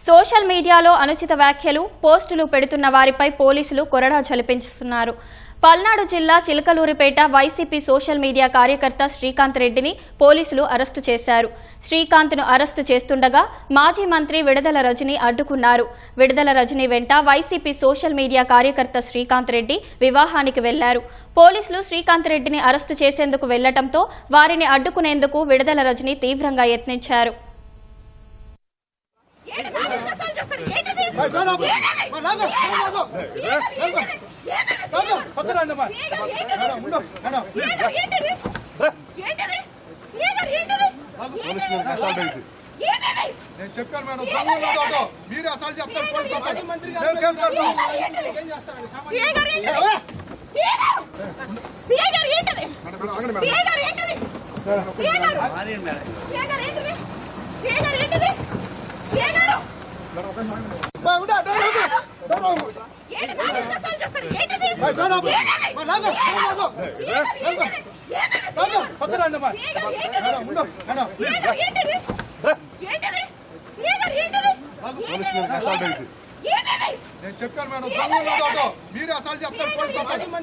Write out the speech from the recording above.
Social మీడియాలో అనుచిత వ్యాఖ్యలు పోస్టులు పెడుతున్న వారిపై పోలీసులు కొరడా జలిపించుతున్నారు. పల్నాడు జిల్లా చిలకలూరిపేట వైసీపీ సోషల్ మీడియా కార్యకర్త శ్రీకాంత్ రెడ్డిని పోలీసులు అరెస్టు చేశారు. శ్రీకాంత్ను అరెస్టు చేస్తుండగా మాజీ మంత్రి విడదల రజని అడ్డుకున్నారు. విడదల రజని వెంట వైసీపీ సోషల్ మీడియా కార్యకర్త శ్రీకాంత్ రెడ్డి వివాహానికి వెళ్లారు. పోలీసులు శ్రీకాంత్ రెడ్డిని అరెస్టు చేసేందుకు వెళ్లటంతో వారిని అడ్డుకునేందుకు విడదల రజని తీవ్రంగా యత్నించారు. నేను చెప్పాను మేడం, మీరు అసలు చెప్తారు నేను చెప్పాను మేడం, మీరు అసలు చెప్తారు కేసు